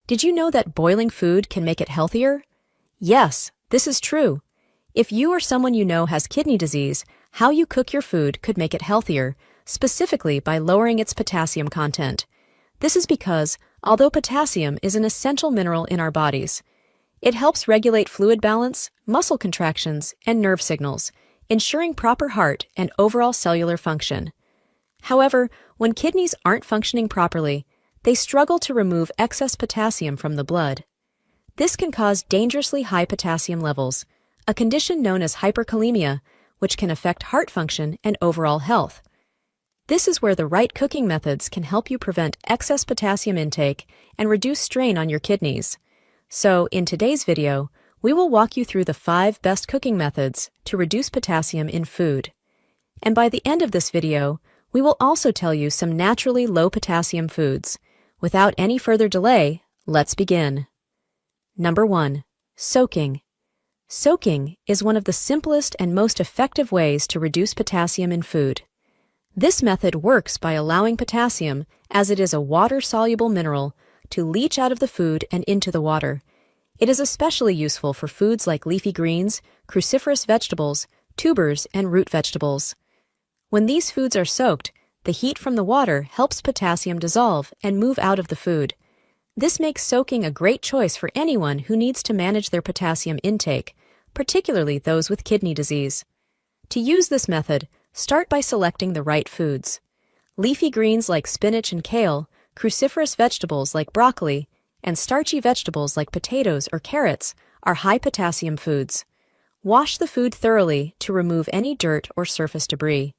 Did you know that boiling food can make it healthier? Yes, this is true. If you or someone you know has kidney disease, how you cook your food could make it healthier, specifically by lowering its potassium content. This is because, although potassium is an essential mineral in our bodies, it helps regulate fluid balance, muscle contractions, and nerve signals, ensuring proper heart and overall cellular function. However, when kidneys aren't functioning properly, they struggle to remove excess potassium from the blood. This can cause dangerously high potassium levels, a condition known as hyperkalemia, which can affect heart function and overall health. This is where the right cooking methods can help you prevent excess potassium intake and reduce strain on your kidneys. So, in today's video, we will walk you through the 5 best cooking methods to reduce potassium in food. And by the end of this video, we will also tell you some naturally low potassium foods. Without any further delay, let's begin. Number 1. Soaking. Soaking is one of the simplest and most effective ways to reduce potassium in food. This method works by allowing potassium, as it is a water-soluble mineral, to leach out of the food and into the water. It is especially useful for foods like leafy greens, cruciferous vegetables, tubers, and root vegetables. When these foods are soaked, the heat from the water helps potassium dissolve and move out of the food. This makes soaking a great choice for anyone who needs to manage their potassium intake, particularly those with kidney disease. To use this method, start by selecting the right foods. Leafy greens like spinach and kale, cruciferous vegetables like broccoli, and starchy vegetables like potatoes or carrots are high potassium foods. Wash the food thoroughly to remove any dirt or surface debris.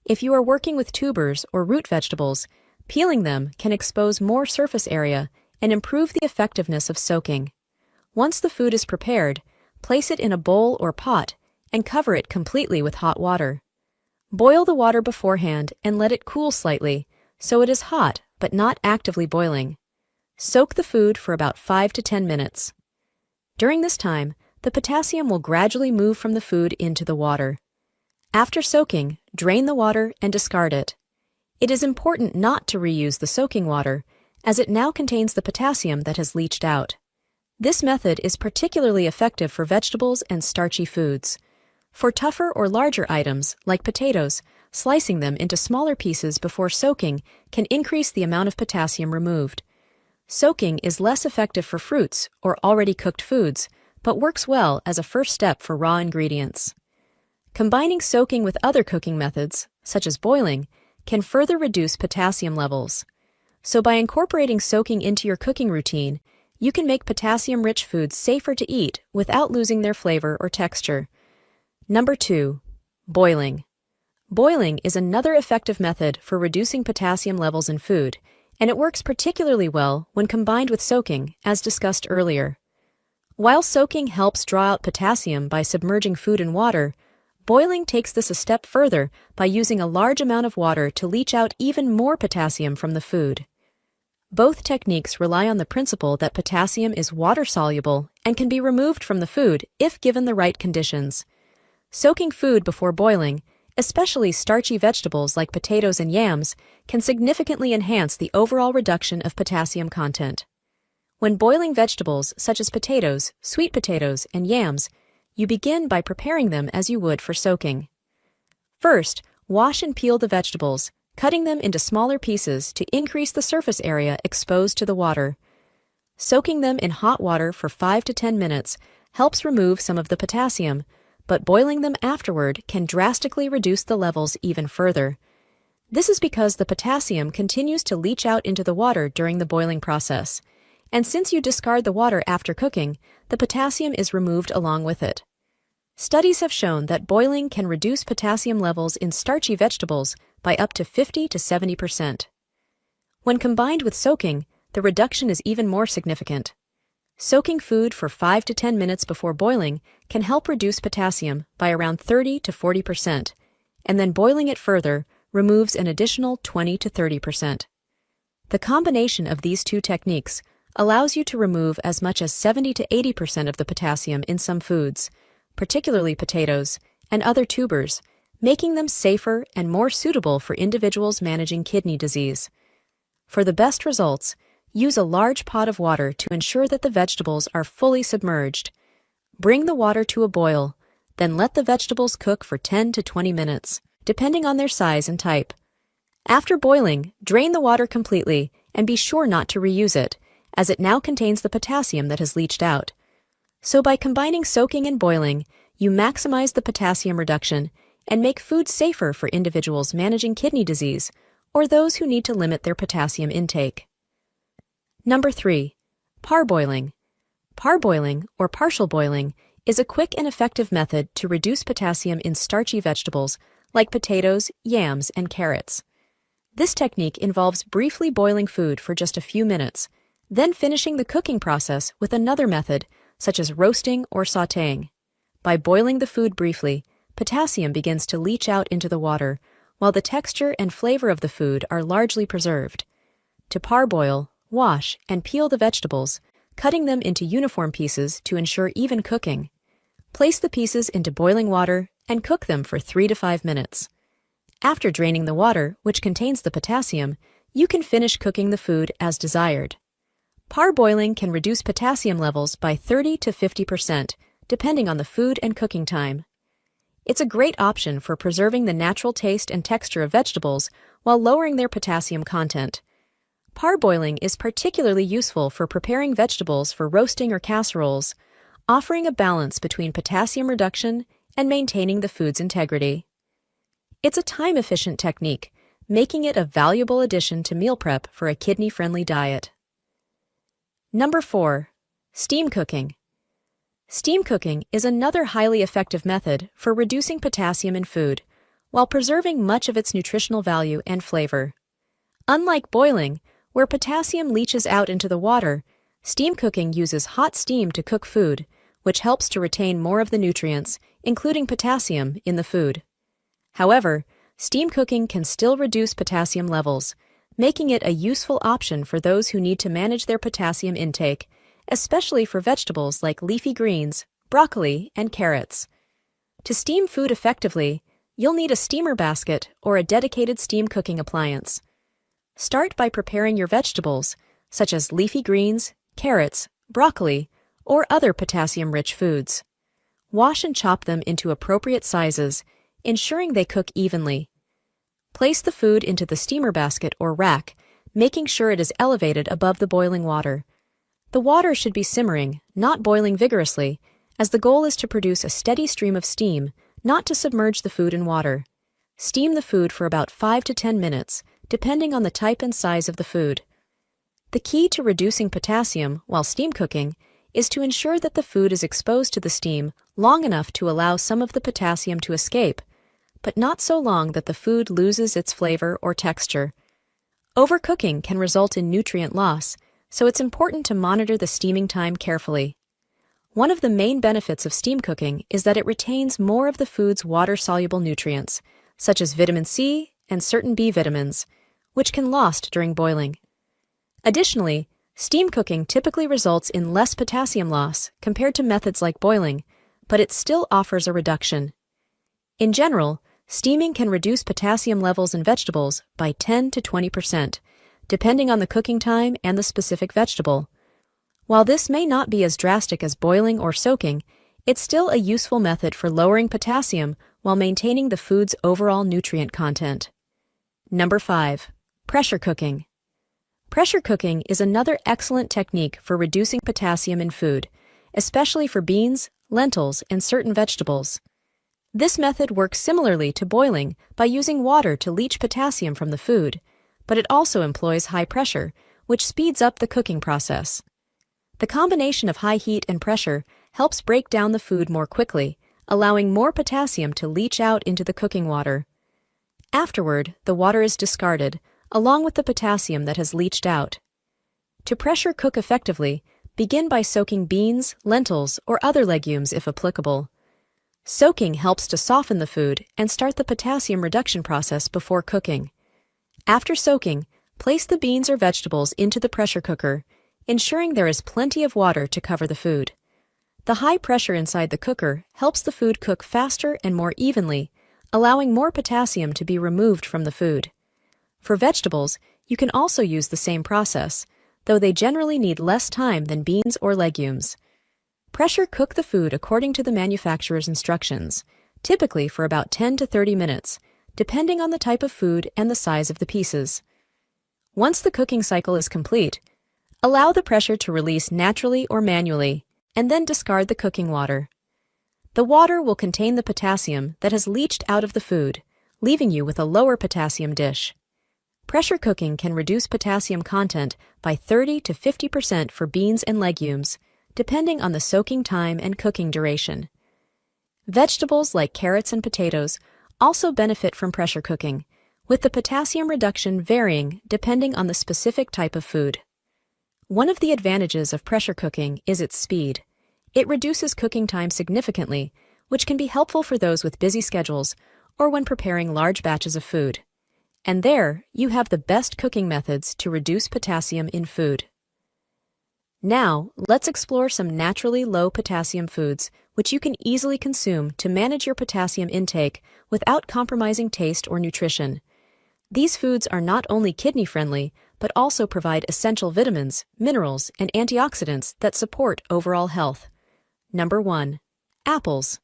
If you are working with tubers or root vegetables, peeling them can expose more surface area and improve the effectiveness of soaking. Once the food is prepared, place it in a bowl or pot and cover it completely with hot water. Boil the water beforehand and let it cool slightly, so it is hot but not actively boiling. Soak the food for about 5 to 10 minutes. During this time, the potassium will gradually move from the food into the water. After soaking, drain the water and discard it. It is important not to reuse the soaking water, as it now contains the potassium that has leached out. This method is particularly effective for vegetables and starchy foods. For tougher or larger items, like potatoes, slicing them into smaller pieces before soaking can increase the amount of potassium removed. Soaking is less effective for fruits or already cooked foods, but works well as a first step for raw ingredients. Combining soaking with other cooking methods, such as boiling, can further reduce potassium levels. So by incorporating soaking into your cooking routine, you can make potassium-rich foods safer to eat without losing their flavor or texture. Number 2. Boiling. Boiling is another effective method for reducing potassium levels in food, and it works particularly well when combined with soaking, as discussed earlier. While soaking helps draw out potassium by submerging food in water, boiling takes this a step further by using a large amount of water to leach out even more potassium from the food. Both techniques rely on the principle that potassium is water-soluble and can be removed from the food if given the right conditions. Soaking food before boiling, especially starchy vegetables like potatoes and yams, can significantly enhance the overall reduction of potassium content. When boiling vegetables such as potatoes, sweet potatoes, and yams, you begin by preparing them as you would for soaking. First, wash and peel the vegetables, cutting them into smaller pieces to increase the surface area exposed to the water. Soaking them in hot water for 5 to 10 minutes helps remove some of the potassium, but boiling them afterward can drastically reduce the levels even further. This is because the potassium continues to leach out into the water during the boiling process, and since you discard the water after cooking, the potassium is removed along with it. Studies have shown that boiling can reduce potassium levels in starchy vegetables by up to 50 to 70%. When combined with soaking, the reduction is even more significant. Soaking food for 5 to 10 minutes before boiling can help reduce potassium by around 30 to 40%, and then boiling it further removes an additional 20 to 30%. The combination of these two techniques allows you to remove as much as 70 to 80% of the potassium in some foods, particularly potatoes and other tubers, making them safer and more suitable for individuals managing kidney disease. For the best results, Use a large pot of water to ensure that the vegetables are fully submerged. Bring the water to a boil, then let the vegetables cook for 10 to 20 minutes, depending on their size and type. After boiling, drain the water completely and be sure not to reuse it, as it now contains the potassium that has leached out. So by combining soaking and boiling, you maximize the potassium reduction and make food safer for individuals managing kidney disease or those who need to limit their potassium intake. Number 3. Parboiling. Parboiling, or partial boiling, is a quick and effective method to reduce potassium in starchy vegetables like potatoes, yams, and carrots. This technique involves briefly boiling food for just a few minutes, then finishing the cooking process with another method, such as roasting or sautéing. By boiling the food briefly, potassium begins to leach out into the water, while the texture and flavor of the food are largely preserved. To parboil, wash and peel the vegetables, cutting them into uniform pieces to ensure even cooking. Place the pieces into boiling water and cook them for 3 to 5 minutes. After draining the water, which contains the potassium, you can finish cooking the food as desired. Parboiling can reduce potassium levels by 30 to 50%, depending on the food and cooking time. It's a great option for preserving the natural taste and texture of vegetables while lowering their potassium content. Parboiling is particularly useful for preparing vegetables for roasting or casseroles, offering a balance between potassium reduction and maintaining the food's integrity. It's a time-efficient technique, making it a valuable addition to meal prep for a kidney-friendly diet. Number 4. Steam cooking. Steam cooking is another highly effective method for reducing potassium in food, while preserving much of its nutritional value and flavor. Unlike boiling, where potassium leaches out into the water, steam cooking uses hot steam to cook food, which helps to retain more of the nutrients, including potassium, in the food. However, steam cooking can still reduce potassium levels, making it a useful option for those who need to manage their potassium intake, especially for vegetables like leafy greens, broccoli, and carrots. To steam food effectively, you'll need a steamer basket or a dedicated steam cooking appliance. Start by preparing your vegetables, such as leafy greens, carrots, broccoli, or other potassium-rich foods. Wash and chop them into appropriate sizes, ensuring they cook evenly. Place the food into the steamer basket or rack, making sure it is elevated above the boiling water. The water should be simmering, not boiling vigorously, as the goal is to produce a steady stream of steam, not to submerge the food in water. Steam the food for about 5 to 10 minutes, depending on the type and size of the food. The key to reducing potassium while steam cooking is to ensure that the food is exposed to the steam long enough to allow some of the potassium to escape, but not so long that the food loses its flavor or texture. Overcooking can result in nutrient loss, so it's important to monitor the steaming time carefully. One of the main benefits of steam cooking is that it retains more of the food's water-soluble nutrients, such as vitamin C and certain B vitamins, which can lost during boiling. Additionally, steam cooking typically results in less potassium loss compared to methods like boiling, but it still offers a reduction. In general, steaming can reduce potassium levels in vegetables by 10 to 20%, depending on the cooking time and the specific vegetable. While this may not be as drastic as boiling or soaking, it's still a useful method for lowering potassium while maintaining the food's overall nutrient content. Number 5. Pressure cooking. Pressure cooking is another excellent technique for reducing potassium in food, especially for beans, lentils, and certain vegetables. This method works similarly to boiling by using water to leach potassium from the food, but it also employs high pressure, which speeds up the cooking process. The combination of high heat and pressure helps break down the food more quickly, allowing more potassium to leach out into the cooking water. Afterward, the water is discarded, along with the potassium that has leached out. To pressure cook effectively, begin by soaking beans, lentils, or other legumes if applicable. Soaking helps to soften the food and start the potassium reduction process before cooking. After soaking, place the beans or vegetables into the pressure cooker, ensuring there is plenty of water to cover the food. The high pressure inside the cooker helps the food cook faster and more evenly, allowing more potassium to be removed from the food. For vegetables, you can also use the same process, though they generally need less time than beans or legumes. Pressure cook the food according to the manufacturer's instructions, typically for about 10 to 30 minutes, depending on the type of food and the size of the pieces. Once the cooking cycle is complete, allow the pressure to release naturally or manually, and then discard the cooking water. The water will contain the potassium that has leached out of the food, leaving you with a lower potassium dish. Pressure cooking can reduce potassium content by 30 to 50% for beans and legumes, depending on the soaking time and cooking duration. Vegetables like carrots and potatoes also benefit from pressure cooking, with the potassium reduction varying depending on the specific type of food. One of the advantages of pressure cooking is its speed. It reduces cooking time significantly, which can be helpful for those with busy schedules or when preparing large batches of food. And there, you have the best cooking methods to reduce potassium in food. Now, let's explore some naturally low potassium foods which you can easily consume to manage your potassium intake without compromising taste or nutrition. These foods are not only kidney-friendly, but also provide essential vitamins, minerals, and antioxidants that support overall health. Number 1. Apples.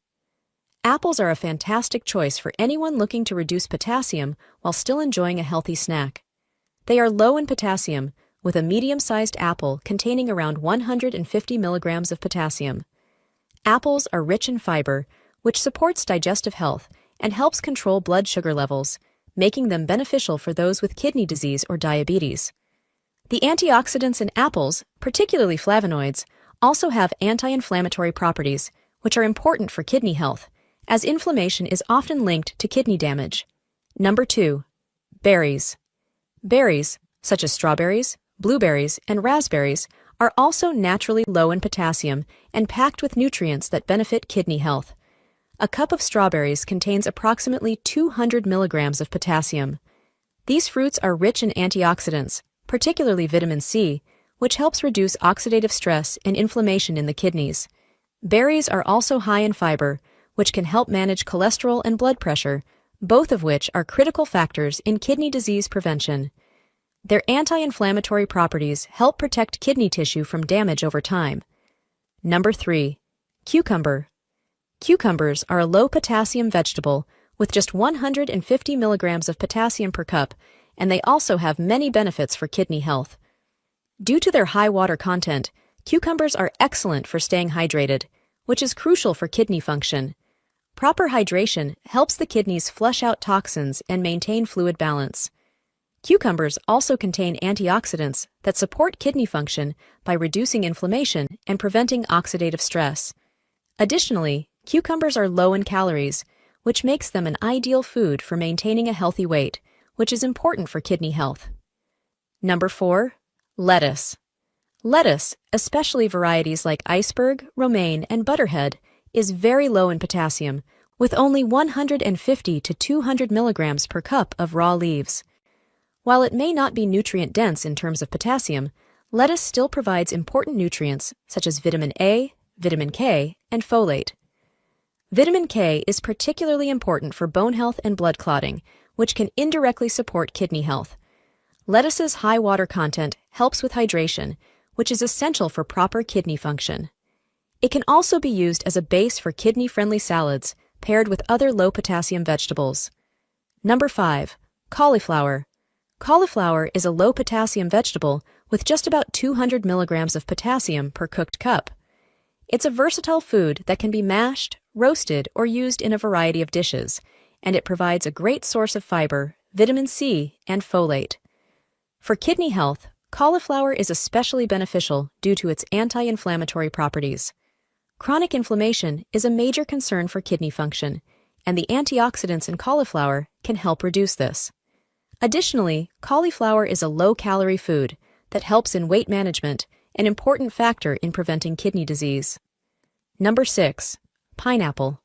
Apples are a fantastic choice for anyone looking to reduce potassium while still enjoying a healthy snack. They are low in potassium, with a medium-sized apple containing around 150 milligrams of potassium. Apples are rich in fiber, which supports digestive health and helps control blood sugar levels, making them beneficial for those with kidney disease or diabetes. The antioxidants in apples, particularly flavonoids, also have anti-inflammatory properties, which are important for kidney health, as inflammation is often linked to kidney damage. Number 2. Berries. Berries, such as strawberries, blueberries, and raspberries, are also naturally low in potassium and packed with nutrients that benefit kidney health. A cup of strawberries contains approximately 200 milligrams of potassium. These fruits are rich in antioxidants, particularly vitamin C, which helps reduce oxidative stress and inflammation in the kidneys. Berries are also high in fiber, which can help manage cholesterol and blood pressure, both of which are critical factors in kidney disease prevention. Their anti-inflammatory properties help protect kidney tissue from damage over time. Number 3. Cucumber. Cucumbers are a low-potassium vegetable with just 150 milligrams of potassium per cup, and they also have many benefits for kidney health. Due to their high water content, cucumbers are excellent for staying hydrated, which is crucial for kidney function. Proper hydration helps the kidneys flush out toxins and maintain fluid balance. Cucumbers also contain antioxidants that support kidney function by reducing inflammation and preventing oxidative stress. Additionally, cucumbers are low in calories, which makes them an ideal food for maintaining a healthy weight, which is important for kidney health. Number 4. Lettuce. Lettuce, especially varieties like iceberg, romaine, and butterhead, is very low in potassium, with only 150 to 200 milligrams per cup of raw leaves. While it may not be nutrient-dense in terms of potassium, lettuce still provides important nutrients such as vitamin A, vitamin K, and folate. Vitamin K is particularly important for bone health and blood clotting, which can indirectly support kidney health. Lettuce's high water content helps with hydration, which is essential for proper kidney function. It can also be used as a base for kidney-friendly salads, paired with other low-potassium vegetables. Number 5. Cauliflower. Cauliflower is a low-potassium vegetable with just about 200 milligrams of potassium per cooked cup. It's a versatile food that can be mashed, roasted, or used in a variety of dishes, and it provides a great source of fiber, vitamin C, and folate. For kidney health, cauliflower is especially beneficial due to its anti-inflammatory properties. Chronic inflammation is a major concern for kidney function, and the antioxidants in cauliflower can help reduce this. Additionally, cauliflower is a low-calorie food that helps in weight management, an important factor in preventing kidney disease. Number 6. Pineapple.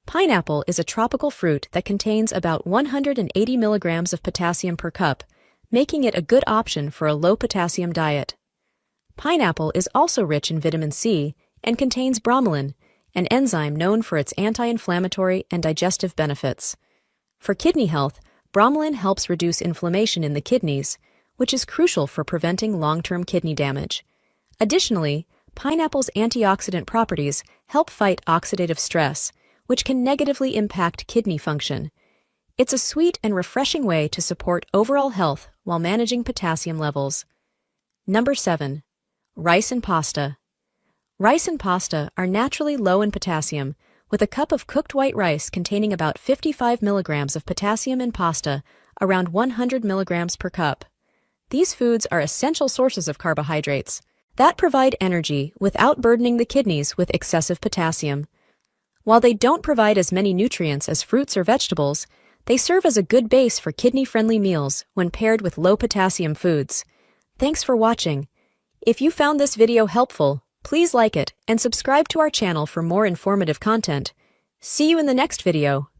Pineapple is a tropical fruit that contains about 180 milligrams of potassium per cup, making it a good option for a low-potassium diet. Pineapple is also rich in vitamin C and contains bromelain, an enzyme known for its anti-inflammatory and digestive benefits. For kidney health, bromelain helps reduce inflammation in the kidneys, which is crucial for preventing long-term kidney damage. Additionally, pineapple's antioxidant properties help fight oxidative stress, which can negatively impact kidney function. It's a sweet and refreshing way to support overall health while managing potassium levels. Number 7. Rice and pasta. Rice and pasta are naturally low in potassium, with a cup of cooked white rice containing about 55 milligrams of potassium in pasta, around 100 milligrams per cup. These foods are essential sources of carbohydrates that provide energy without burdening the kidneys with excessive potassium. While they don't provide as many nutrients as fruits or vegetables, they serve as a good base for kidney-friendly meals when paired with low-potassium foods. Thanks for watching. If you found this video helpful, please like it and subscribe to our channel for more informative content. See you in the next video.